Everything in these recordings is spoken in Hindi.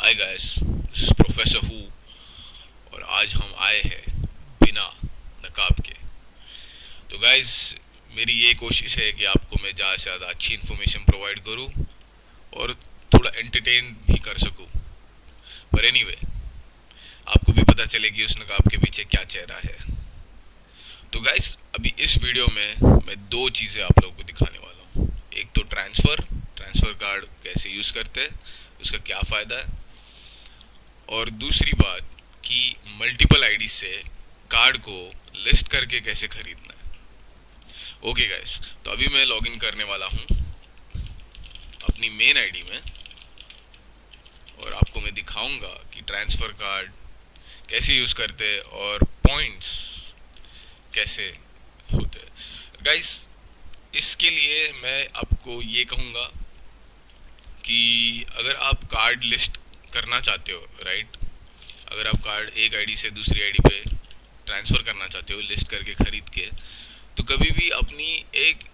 Hi guys, this is professor who और आज हम आए हैं बिना नकाब के। तो गाइस, मेरी ये कोशिश है कि आपको मैं ज़्यादा से ज़्यादा अच्छी इन्फॉर्मेशन प्रोवाइड करूं और थोड़ा एंटरटेन भी कर सकूं। पर एनीवे, आपको भी पता चले कि उस नकाब के पीछे क्या चेहरा है। तो गाइस, अभी इस वीडियो में मैं दो चीज़ें आप लोगों को दिखाने वाला हूँ। एक तो ट्रांसफ़र कार्ड कैसे यूज़ करते हैं, उसका क्या फ़ायदा है, और दूसरी बात कि मल्टीपल आईडी से कार्ड को लिस्ट करके कैसे खरीदना है। ओके गाइस, तो अभी मैं लॉगिन करने वाला हूँ अपनी मेन आईडी में और आपको मैं दिखाऊंगा कि ट्रांसफ़र कार्ड कैसे यूज़ करते हैं और पॉइंट्स कैसे होते हैं। गाइस, इसके लिए मैं आपको ये कहूँगा कि अगर आप कार्ड लिस्ट करना चाहते हो, राइट, अगर आप कार्ड एक आईडी से दूसरी आईडी पे ट्रांसफ़र करना चाहते हो लिस्ट करके ख़रीद के, तो कभी भी अपनी एक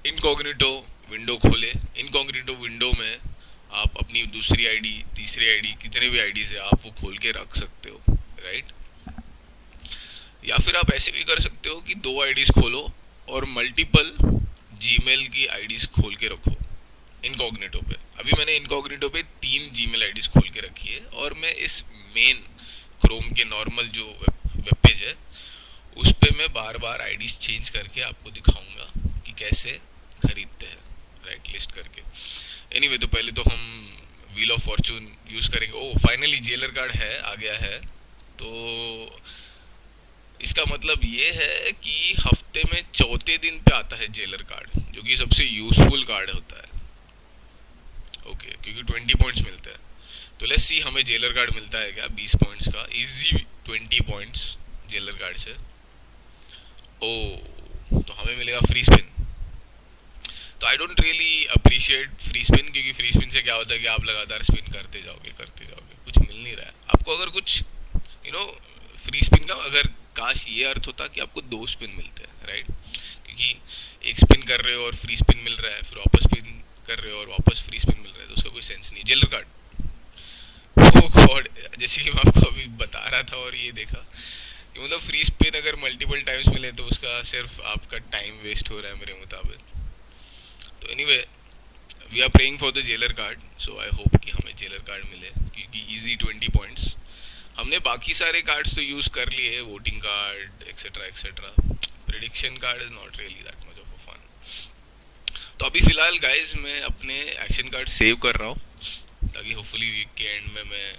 इनकॉग्निटो विंडो खोले। इनकॉग्निटो विंडो में आप अपनी दूसरी आईडी, तीसरी आईडी, कितने भी आईडी से आप वो खोल के रख सकते हो, राइट। या फिर आप ऐसे भी कर सकते हो कि दो आईडीज़ खोलो और मल्टीपल जीमेल की आईडीज़ खोल के रखो इनकॉग्निटो पे। अभी मैंने इनकॉग्निटो पे 3 जीमेल आईडीज़ खोल के रखी है और मैं इस मेन क्रोम के नॉर्मल जो वेब पेज है उस पे मैं बार बार आईडीज़ चेंज करके आपको दिखाऊंगा कि कैसे खरीदते हैं, राइट, लिस्ट करके। एनीवे, तो पहले तो हम व्हील ऑफ फॉर्चून यूज़ करेंगे। ओह, फाइनली जेलर कार्ड है, आ गया है। तो इसका मतलब ये है कि हफ्ते में चौथे दिन पे आता है जेलर कार्ड, जो कि सबसे यूजफुल कार्ड होता है। ओके, क्योंकि 20 पॉइंट्स मिलते हैं। तो लेट्स सी हमें जेलर कार्ड मिलता है क्या 20 पॉइंट्स का, इजी 20 पॉइंट्स जेलर कार्ड से। ओ, तो हमें मिलेगा फ्री स्पिन। तो I don't really appreciate free spin, क्योंकि फ्री स्पिन से क्या होता है कि आप लगातार स्पिन करते जाओगे, कुछ मिल नहीं रहा है आपको। अगर कुछ फ्री स्पिन का अगर काश ये अर्थ होता कि आपको 2 स्पिन मिलते हैं, राइट, क्योंकि एक स्पिन कर रहे हो और फ्री स्पिन मिल रहा है, फिर वापस स्पिन कर रहे हो और वापस फ्री स्पिन मिल रहा है, तो उसका कोई सेंस नहीं। जेलर कार्ड, ओह गॉड, जैसे कि मैं आपको अभी बता रहा था और ये देखा, मतलब फ्री स्पिन अगर मल्टीपल टाइम्स मिले तो उसका सिर्फ आपका टाइम वेस्ट हो रहा है मेरे मुताबिक। तो anyway, we are praying for the jailer card, so I hope कि हमें जेलर कार्ड मिले, क्योंकि इजी 20 पॉइंट्स। हमने बाकी सारे कार्ड्स तो यूज़ कर लिए, voting card etcetera etcetera. Prediction card is not really that much of a fun. तो अभी फ़िलहाल गाइज मैं अपने एक्शन कार्ड सेव कर रहा हूँ ताकि होपफुली वीक के एंड में मैं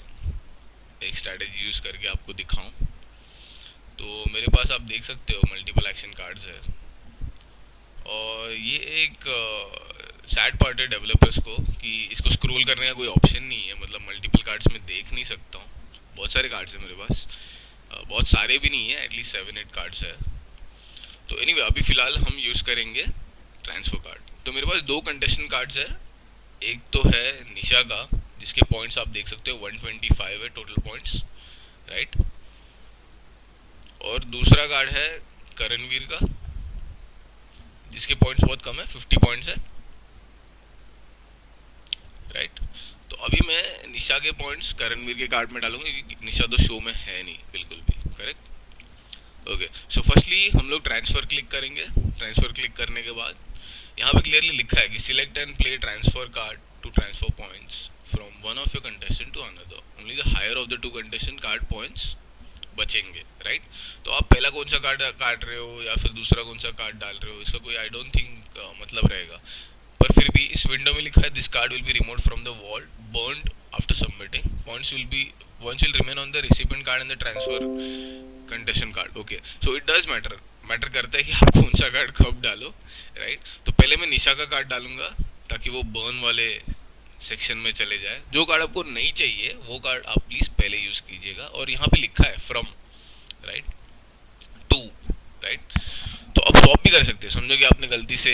एक स्ट्रैटेजी यूज़ करके आपको दिखाऊं। तो मेरे पास आप देख सकते हो मल्टीपल एक्शन कार्ड्स है, और ये एक सैड पार्ट है डेवलपर्स को कि इसको स्क्रॉल करने का कोई ऑप्शन नहीं है। मतलब मल्टीपल कार्ड्स में देख नहीं सकता हूँ। बहुत सारे कार्ड्स हैं मेरे पास, बहुत सारे भी नहीं है, एटलीस्ट 7-8 कार्ड्स है। तो एनीवे, अभी फ़िलहाल हम यूज़ करेंगे ट्रांसफ़र कार्ड। तो मेरे पास 2 कंटेस्टेंट कार्ड्स है। एक तो है निशा का, जिसके पॉइंट्स आप देख सकते हो 125 है टोटल पॉइंट्स, राइट। और दूसरा कार्ड है करणवीर का, जिसके पॉइंट्स बहुत कम है, 50 पॉइंट्स है, राइट। तो अभी मैं निशा के पॉइंट्स करणवीर के कार्ड में डालूंगा, क्योंकि निशा तो शो में है नहीं बिल्कुल भी, करेक्ट। ओके, सो फर्स्टली हम लोग ट्रांसफ़र क्लिक करेंगे। ट्रांसफ़र क्लिक करने के बाद यहाँ पे क्लियरली लिखा है कि select and play transfer card to transfer points from one of your contestant to another, only the higher of the 2 contestant card points बचेंगे, राइट। तो आप पहला कौन सा कार्ड काट रहे हो या फिर दूसरा कौन सा कार्ड डाल रहे हो, इसका कोई आई डोंट थिंक मतलब रहेगा। पर फिर भी इस विंडो में लिखा है this card will be removed from the wall, burned after submitting, points will remain on the recipient card and the transfer contestant card. Okay, so it does matter करता है कि आप कौन सा कार्ड कब डालो, राइट। तो पहले मैं निशा का कार्ड डालूंगा ताकि वो बर्न वाले सेक्शन में चले जाए। जो कार्ड आपको नहीं चाहिए वो कार्ड आप प्लीज़ पहले यूज़ कीजिएगा, और यहाँ पे लिखा है फ्रॉम, राइट, टू, राइट। तो आप स्वैप भी कर सकते हैं। समझो कि आपने गलती से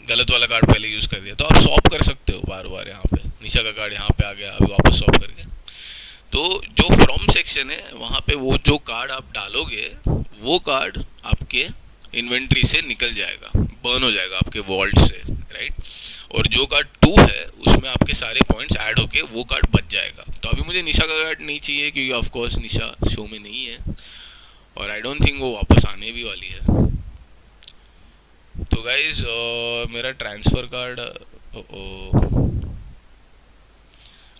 गलत वाला कार्ड पहले यूज़ कर दिया, तो आप स्वैप कर सकते हो बार बार। यहाँ पे निशा का कार्ड यहाँ पे आ गया, अभी वापस स्वैप करके। तो जो फ्रॉम सेक्शन है वहाँ पे वो जो कार्ड आप डालोगे वो कार्ड आपके इन्वेंट्री से निकल जाएगा, बर्न हो जाएगा आपके वॉल्ट से, राइट। और जो कार्ड 2 है उसमें आपके सारे पॉइंट्स ऐड होके वो कार्ड बच जाएगा। तो अभी मुझे निशा का कार्ड नहीं चाहिए क्योंकि ऑफ कोर्स निशा शो में नहीं है और आई डोंट थिंक वो वापस आने भी वाली है। तो गाइज मेरा ट्रांसफ़र कार्ड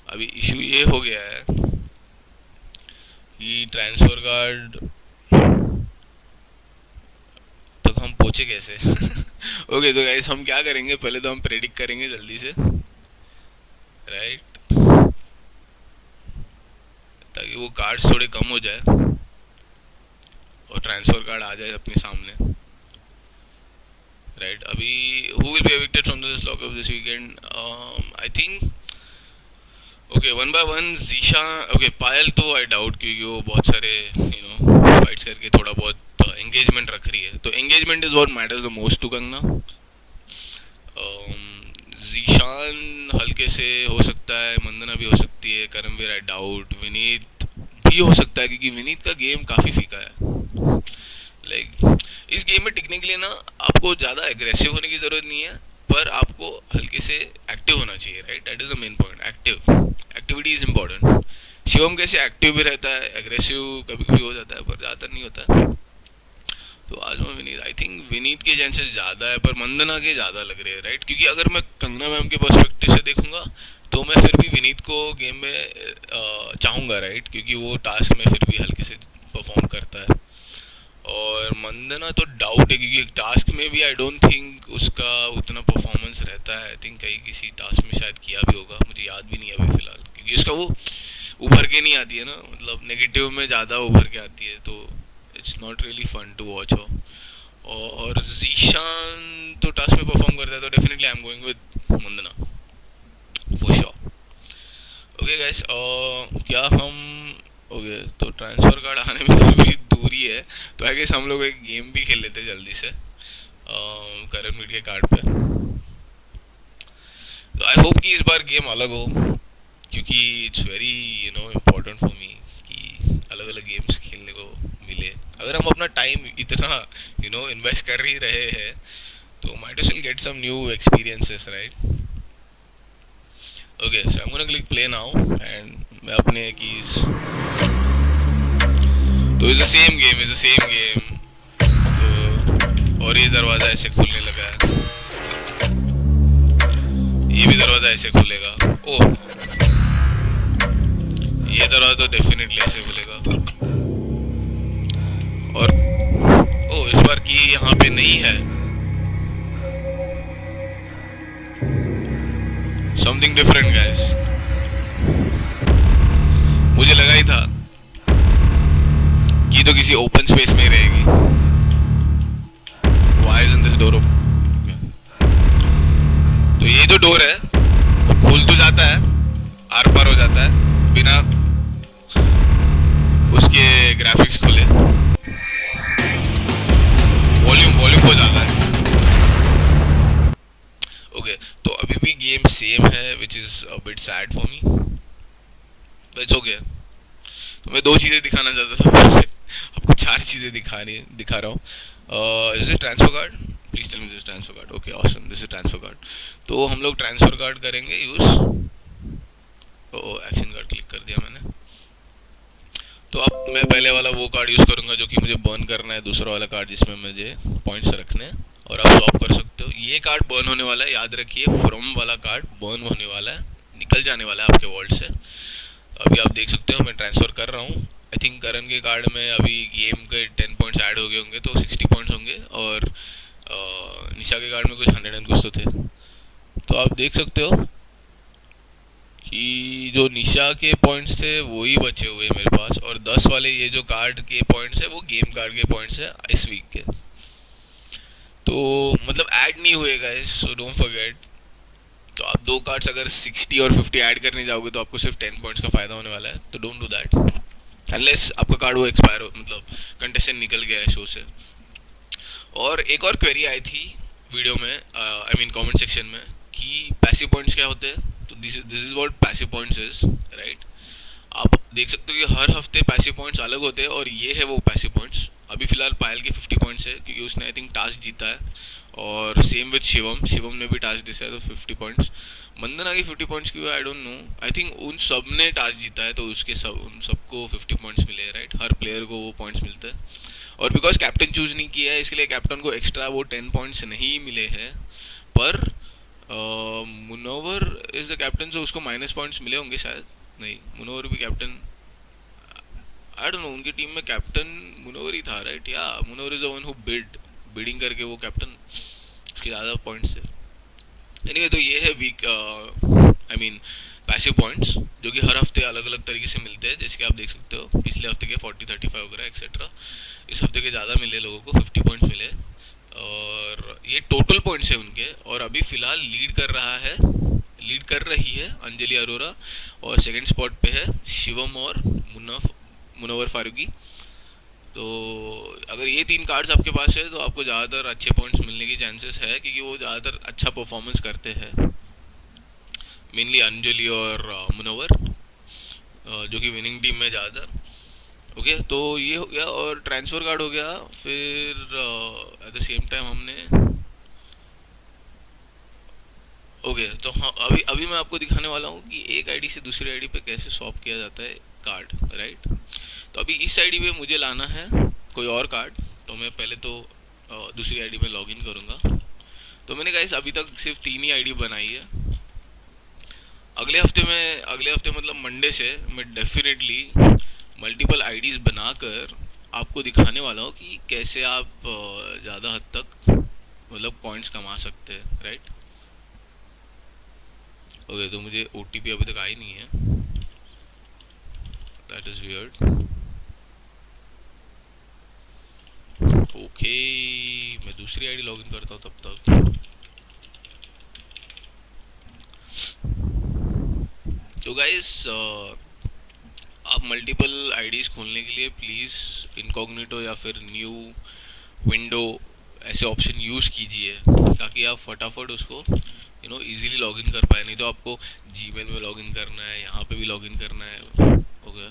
अभी इशू ये हो गया है कि ट्रांसफ़र कार्ड तक हम पहुँचे कैसे। ओके तो गाइज हम क्या करेंगे, पहले तो हम प्रेडिक्ट करेंगे जल्दी से, राइट, ताकि वो कार्ड्स थोड़े कम हो जाए और ट्रांसफ़र कार्ड आ जाए अपने सामने, राइट। अभी who will be evicted from this lockup this weekend, I think okay 1 by 1 Zeesha, okay Payal तो आई डाउट क्योंकि वो बहुत सारे फाइट्स करके थोड़ा बहुत एंगेजमेंट रख रही है, तो engagement is what matters the most to Kangana. Zeeshan हल्के से हो सकता है, मंदना भी हो सकती है, करमवीर आई डाउट, विनीत भी हो सकता है क्योंकि विनीत का गेम काफ़ी फीका है। लाइक इस गेम में टिकने के लिए ना आपको ज़्यादा एग्रेसिव होने की ज़रूरत नहीं है, पर आपको हल्के से एक्टिव होना चाहिए, right, that is the main point. Activity is important. Shivam कैसे एक्टिव भी रहता है, एग्रेसिव कभी कभी हो जाता है पर ज़्यादातर नहीं होता है। तो आज मैं विनीत, आई थिंक विनीत के चांसेस ज़्यादा है पर मंदना के ज़्यादा लग रहे हैं, राइट, क्योंकि अगर मैं कंगना मैम के पर्सपेक्टिव से देखूंगा तो मैं फिर भी विनीत को गेम में चाहूँगा, राइट, क्योंकि वो टास्क में फिर भी हल्के से परफॉर्म करता है। और मंदना तो डाउट है क्योंकि टास्क में भी आई डोंट थिंक उसका उतना परफॉर्मेंस रहता है। आई थिंक कहीं किसी टास्क में शायद किया भी होगा, मुझे याद भी नहीं है अभी फ़िलहाल, क्योंकि उसका वो उभर के नहीं आती है ना, मतलब नेगेटिव में ज़्यादा उभर के आती है, तो it's not really fun to watch हो। और जीशान तो टास्क में परफॉर्म करता है, तो definitely I am going with Mandana for sure. Okay guys, क्या हम ओके तो ट्रांसफ़र कार्ड आने में फिर भी दूरी है, तो आई गेस हम लोग एक गेम भी खेल लेते जल्दी से करंट मीट के कार्ड पे। तो आई होप कि इस बार गेम अलग हो क्योंकि it's very important for me कि अलग अलग गेम्स खेलने को मिले। अगर हम अपना टाइम इतना इन्वेस्ट कर ही रहे हैं तो might as well get some new experiences, right. Okay so I am gonna click play now and मैं अपने कीज, तो इज द सेम गेम, तो और ये दरवाज़ा ऐसे खुलने लगा है, ये भी दरवाज़ा ऐसे खुलेगा, ओह ये दरवाज़ा तो डेफिनेटली ऐसे खुलेगा, और ओह इस बार की यहाँ पे नहीं है, समथिंग डिफरेंट गाइस। मुझे लगा ही था कि तो किसी ओपन स्पेस में रहेगी। Why isn't this door open? तो ये जो डोर है वो खुल तो जाता है, आर पार हो जाता है बिना उसके ग्राफिक्स खुले, वॉल्यूम बहुत ज़्यादा है। ओके तो अभी भी गेम सेम है which is a bit sad for me, but हो गया। तो मैं 2 चीज़ें दिखाना चाहता था आपको 4 चीज़ें दिखा रहा हूँ। Is this transfer card, please tell me this transfer card, okay awesome, this is transfer card. तो हम लोग ट्रांसफर कार्ड करेंगे यूज़, एक्शन कार्ड क्लिक कर दिया मैंने। तो अब मैं पहले वाला वो कार्ड यूज़ करूँगा जो कि मुझे बर्न करना है, दूसरा वाला कार्ड जिसमें मुझे पॉइंट्स रखने हैं, और आप स्वैप कर सकते हो। ये कार्ड बर्न होने वाला है, याद रखिए, फ्रॉम वाला कार्ड बर्न होने वाला है, निकल जाने वाला है आपके वॉल्ट से। अभी आप देख सकते हो मैं ट्रांसफ़र कर रहा हूँ। आई थिंक करण के कार्ड में अभी गेम के 10 पॉइंट्स ऐड हो गए होंगे, तो 60 पॉइंट्स होंगे, और निशा के कार्ड में कुछ 100 एंड कुछ तो थे। तो आप देख सकते हो कि जो निशा के पॉइंट्स थे वही बचे हुए हैं मेरे पास, और 10 वाले ये जो कार्ड के पॉइंट्स है वो गेम कार्ड के पॉइंट्स है इस वीक के, तो मतलब ऐड नहीं हुए गाइस, सो डोंट फॉरगेट। तो आप 2 कार्ड्स अगर 60 और 50 ऐड करने जाओगे तो आपको सिर्फ 10 पॉइंट्स का फ़ायदा होने वाला है, तो डोंट डू दैट अनलेस आपका कार्ड वो एक्सपायर हो, मतलब कंटेस्टेंट निकल गया है शो से। और एक और क्वेरी आई थी वीडियो में, आई मीन कमेंट सेक्शन में, कि पैसिव पॉइंट्स क्या होते हैं। तो this is what passive points is, right. आप देख सकते हो कि हर हफ्ते पैसिव पॉइंट्स अलग होते हैं, और ये है वो पैसिव पॉइंट्स। अभी फिलहाल पायल के 50 पॉइंट्स है क्योंकि उसने आई थिंक टास्क जीता है, और सेम विद शिवम, शिवम ने भी टास्क जीता है तो 50 पॉइंट्स। मंदना की 50 पॉइंट्स क्यों, आई डोंट नो, आई थिंक उन सब ने टास्क जीता है तो उसके सब उन सबको 50 पॉइंट्स मिले, राइट, हर प्लेयर को वो पॉइंट्स मिलते हैं। और बिकॉज कैप्टन चूज नहीं किया है इसलिए कैप्टन को एक्स्ट्रा वो 10 पॉइंट्स नहीं मिले हैं, पर Munawar is the captain, so उसको माइनस पॉइंट्स मिले होंगे शायद। नहीं, मुनव्वर भी कैप्टन, आई डोंट नो, उनकी टीम में कैप्टन मुनव्वर ही था, राइट, या Munawar is the one who bidding करके वो कैप्टन, उसके ज़्यादा पॉइंट्स है। एनीवे, तो ये है week, I mean passive points, जो कि हर हफ्ते अलग अलग तरीके से मिलते हैं, जैसे कि आप देख सकते हो पिछले हफ्ते के 40 35 वगैरह एक्सेट्रा। इस हफ्ते के ज़्यादा मिले लोगों को, 50 पॉइंट्स मिले, और ये टोटल पॉइंट्स है उनके। और अभी फ़िलहाल लीड कर रही है अंजलि अरोरा, और सेकंड स्पॉट पे है शिवम और मुनव्वर फारूकी। तो अगर ये तीन कार्ड्स आपके पास है तो आपको ज़्यादातर अच्छे पॉइंट्स मिलने की चांसेस है, क्योंकि वो ज़्यादातर अच्छा परफॉर्मेंस करते हैं, मेनली अंजलि और मुनव्वर, जो कि विनिंग टीम में ज़्यादातर। ओके, तो ये हो गया, और ट्रांसफ़र कार्ड हो गया। फिर एट द सेम टाइम हमने, ओके, तो हाँ, अभी अभी मैं आपको दिखाने वाला हूँ कि एक आईडी से दूसरी आईडी पे कैसे स्वैप किया जाता है कार्ड, राइट। तो अभी इस आईडी पे मुझे लाना है कोई और कार्ड, तो मैं पहले तो दूसरी आईडी में लॉगिन करूँगा। तो मैंने गाइस अभी तक सिर्फ 3 ही आईडी बनाई है। अगले हफ्ते मतलब मंडे से मैं डेफिनेटली मल्टीपल आईडीज़ बनाकर आपको दिखाने वाला हूँ कि कैसे आप ज़्यादा हद तक मतलब पॉइंट्स कमा सकते हैं, राइट। ओके, तो मुझे ओटीपी अभी तक आई नहीं है, दैट इज़ वियर्ड। ओके, मैं दूसरी आईडी लॉगिन करता हूँ तब तक। तो गाइस, आप मल्टीपल आईडीज़ खोलने के लिए प्लीज़ इनकॉग्निटो या फिर न्यू विंडो ऐसे ऑप्शन यूज़ कीजिए, ताकि आप फटाफट उसको इजीली लॉगिन कर पाए। नहीं तो आपको जीमेल में लॉगिन करना है, यहाँ पे भी लॉगिन करना है। ओके,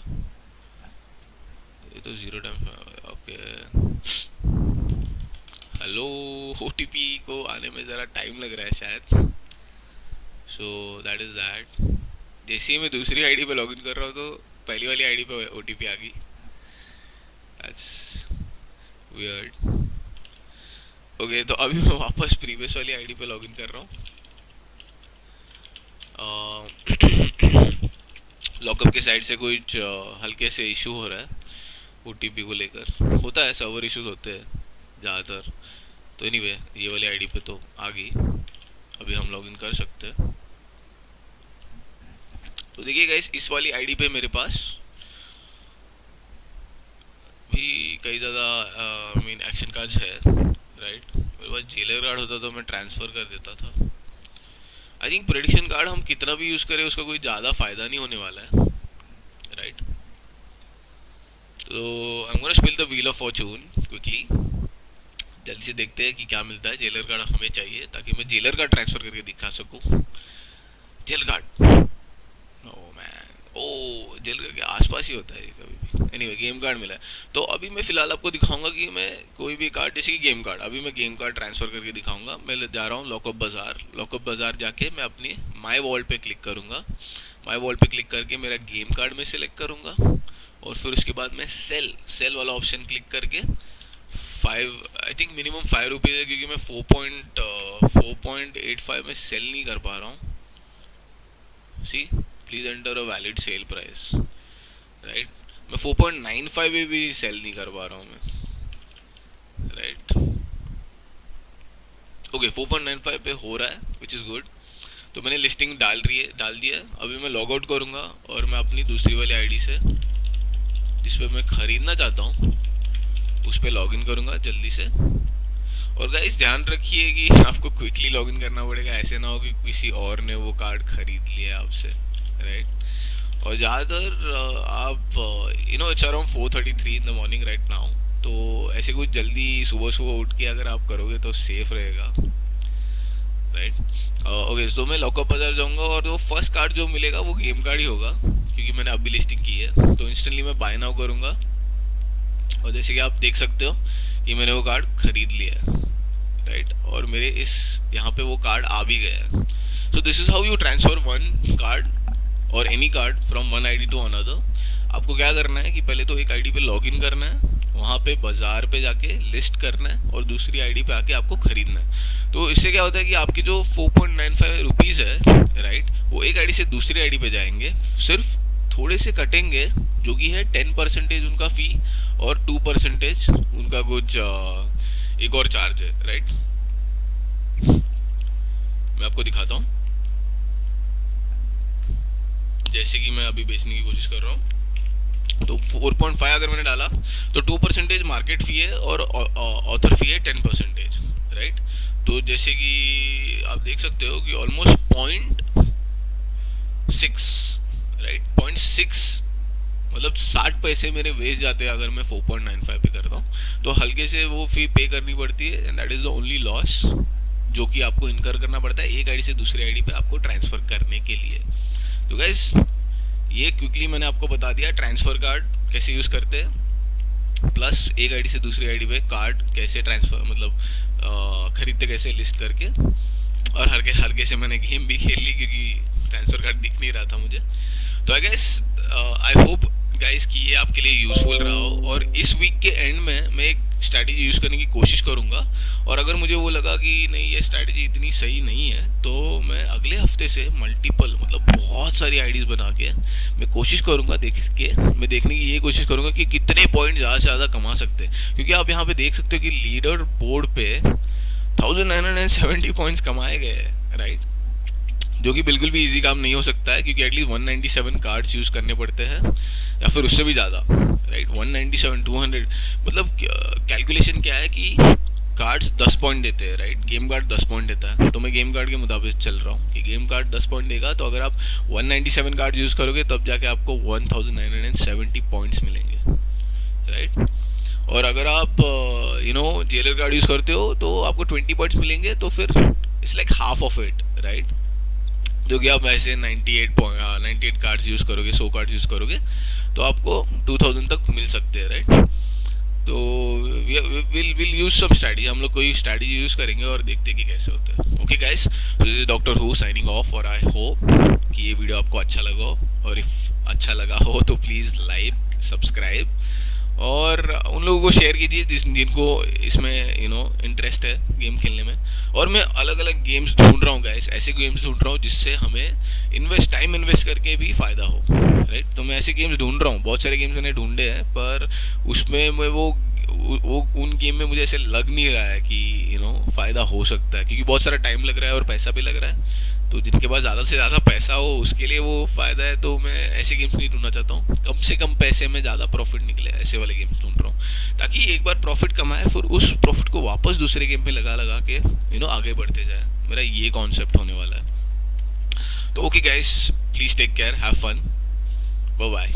ये तो 0 टाइम, ओके, हेलो, ओटीपी को आने में ज़रा टाइम लग रहा है शायद, सो दैट इज़ दैट। जैसे ही मैं दूसरी आईडी पे लॉगिन कर रहा हूँ तो पहली वाली आईडी पे ओटीपी आ गई, दैट्स वियर्ड। ओके, तो अभी मैं वापस प्रीवियस वाली आईडी पे लॉगिन कर रहा हूँ। लॉकअप के साइड से कुछ हल्के से इशू हो रहा है ओटीपी को लेकर, होता है, सर्वर इश्यूज होते हैं ज़्यादातर। तो एनीवे, ये वाली आईडी पे तो आ गई, अभी हम लॉगिन कर सकते हैं। तो देखिए गाइस, इस वाली आईडी पे मेरे पास भी कई ज़्यादा मीन एक्शन कार्ड्स है, राइट। मेरे पास जेलर कार्ड होता तो मैं ट्रांसफ़र कर देता था। आई थिंक प्रेडिक्शन कार्ड हम कितना भी यूज़ करें उसका कोई ज़्यादा फ़ायदा नहीं होने वाला है, राइट। तो आई am gonna spill the wheel of Fortune quickly, जल्दी से देखते हैं कि क्या मिलता है। जेलर कार्ड हमें चाहिए ताकि मैं जेलर कार्ड ट्रांसफ़र करके दिखा सकूँ। जेलर कार्ड, ओ, जेल के आसपास ही होता है कभी भी। एनीवे, गेम कार्ड मिला है। तो अभी मैं फ़िलहाल आपको दिखाऊंगा कि मैं कोई भी कार्ड, जैसे कि गेम कार्ड, अभी मैं गेम कार्ड ट्रांसफ़र करके दिखाऊंगा। मैं जा रहा हूँ लॉकअप बाज़ार। लॉकअप बाज़ार जाके मैं अपनी माई वॉल्ट पे क्लिक करूँगा। माई वॉल्ट पे क्लिक करके मेरा गेम कार्ड में सेलेक्ट करूँगा, और फिर उसके बाद मैं सेल वाला ऑप्शन क्लिक करके 5, आई थिंक मिनिमम 5 रुपीज़ है, क्योंकि मैं 4.85 में सेल नहीं कर पा रहा हूँ। See, please enter a valid sale price, right. मैं 4.95 में भी सेल नहीं कर पा रहा हूँ मैं, राइट। ओके, 4.95 पे हो रहा है, विच इज़ गुड। तो मैंने लिस्टिंग डाल दिया है। अभी मैं लॉग आउट करूँगा और मैं अपनी दूसरी वाली आईडी से, जिस पे मैं ख़रीदना चाहता हूँ, उस पर लॉगिन करूँगा जल्दी से। और गाइस, ध्यान रखिए कि आपको क्विकली लॉगिन करना पड़ेगा, ऐसे ना हो कि किसी और ने वो कार्ड खरीद लिया आपसे, राइट। और ज़्यादातर आप it's around 4:33 in the morning right now, तो ऐसे कुछ जल्दी सुबह सुबह उठ के अगर आप करोगे तो सेफ रहेगा, राइट। ओके, तो मैं लॉकअप बाजार जाऊँगा, और वो फर्स्ट कार्ड जो मिलेगा वो गेम कार्ड ही होगा, क्योंकि मैंने अभी लिस्टिंग की है। तो इंस्टेंटली मैं बाय नाउ करूँगा, और जैसे कि आप देख सकते हो कि मैंने वो कार्ड खरीद लिया है, राइट, और मेरे इस यहाँ पे वो कार्ड आ भी गया है। So this is how you transfer one card or any card from one ID to another. आपको क्या करना है कि पहले तो एक आईडी पे लॉग इन करना है, वहाँ पे बाजार पे जाके लिस्ट करना है और दूसरी आईडी पे आके आपको खरीदना है। तो इससे क्या होता है कि आपके जो 4.95 रुपीज़ है, राइट, वो एक आईडी से दूसरी आईडी पे जाएंगे, सिर्फ थोड़े से कटेंगे, जो कि है 10% उनका फ़ी और 2% उनका कुछ एक और चार्ज है, राइट। मैं आपको दिखाता हूँ, जैसे कि मैं अभी बेचने की कोशिश कर रहा हूँ। तो 4.5 अगर मैंने डाला तो 2% मार्केट फ़ी है और ऑथर फ़ी है 10%, राइट। तो जैसे कि आप देख सकते हो कि ऑलमोस्ट 0.6, राइट, 0.6 मतलब 60 पैसे मेरे वेस्ट जाते हैं अगर मैं 4.95 पे करता हूँ। तो हल्के से वो फ़ी पे करनी पड़ती है, and that is the only loss जो कि आपको इनकर करना पड़ता है एक आईडी से दूसरी आईडी पे आपको ट्रांसफ़र करने के लिए। तो गाइस ये क्विकली मैंने आपको बता दिया ट्रांसफ़र कार्ड कैसे यूज़ करते हैं, प्लस एक आईडी से दूसरी आईडी पे कार्ड कैसे ट्रांसफ़र मतलब खरीदते कैसे लिस्ट करके, और हल्के हल्के से मैंने गेम भी खेल ली क्योंकि ट्रांसफ़र कार्ड दिख नहीं रहा था मुझे। तो I guess I hope guys कि ये आपके लिए यूज़फुल रहा हो, और इस वीक के एंड में मैं एक स्ट्रैटेजी यूज़ करने की कोशिश करूँगा, और अगर मुझे वो लगा कि नहीं ये स्ट्रैटेजी इतनी सही नहीं है तो मैं अगले हफ्ते से मल्टीपल मतलब बहुत सारी आईडीज़ बना के मैं कोशिश करूँगा मैं देखने की ये कोशिश करूँगा कि कितने पॉइंट ज़्यादा से ज़्यादा कमा सकते हैं। क्योंकि आप यहाँ पे देख सकते हो कि लीडर बोर्ड पे 1970 पॉइंट्स कमाए गए हैं, राइट, जो कि बिल्कुल भी इजी काम नहीं हो सकता है, क्योंकि एटलीस्ट 197 कार्ड्स यूज़ करने पड़ते हैं या फिर उससे भी ज़्यादा, राइट। 197 200 मतलब कैलकुलेशन क्या है कि कार्ड्स 10 पॉइंट देते हैं, राइट, गेम कार्ड 10 पॉइंट देता है, तो मैं गेम कार्ड के मुताबिक चल रहा हूँ कि गेम कार्ड 10 पॉइंट देगा, तो अगर आप 197 कार्ड यूज़ करोगे तब जाके आपको 1970 पॉइंट्स मिलेंगे, राइट। और अगर आप जेलर कार्ड यूज़ करते हो तो आपको 20 पॉइंट्स मिलेंगे, तो फिर it's like half of it, right. जो कि आप ऐसे 98 कार्ड्स यूज़ करोगे, 100 कार्ड्स यूज़ करोगे तो आपको 2000 तक मिल सकते हैं, राइट। तो विल यूज सम स्ट्रैटेजी, हम लोग कोई स्ट्रैटेजी यूज़ करेंगे और देखते हैं कि कैसे होता है। ओके गाइस, तो this is doctor who signing off, और आई होप कि ये वीडियो आपको अच्छा लगा हो, और इफ़ अच्छा लगा हो तो प्लीज़ लाइक सब्सक्राइब और उन लोगों को शेयर कीजिए जिनको इसमें इंटरेस्ट है गेम खेलने में। और मैं अलग अलग गेम्स ढूंढ रहा हूँ गाइस, ऐसे गेम्स ढूंढ रहा हूँ जिससे हमें टाइम इन्वेस्ट करके भी फ़ायदा हो, राइट। तो मैं ऐसे गेम्स ढूंढ रहा हूँ, बहुत सारे गेम्स मैंने ढूंढे हैं, पर उसमें मैं वो उन गेम में मुझे ऐसे लग नहीं रहा है कि फ़ायदा हो सकता है, क्योंकि बहुत सारा टाइम लग रहा है और पैसा भी लग रहा है। तो जिनके पास ज़्यादा से ज़्यादा पैसा हो उसके लिए वो फ़ायदा है, तो मैं ऐसे गेम्स नहीं ढूंढना चाहता हूँ। कम से कम पैसे में ज़्यादा प्रॉफिट निकले, ऐसे वाले गेम्स ढूंढ रहा हूँ, ताकि एक बार प्रॉफिट कमाए फिर उस प्रॉफिट को वापस दूसरे गेम में लगा लगा के आगे बढ़ते जाए। मेरा ये कॉन्सेप्ट होने वाला है। तो okay guys, please take care, have fun, bye bye.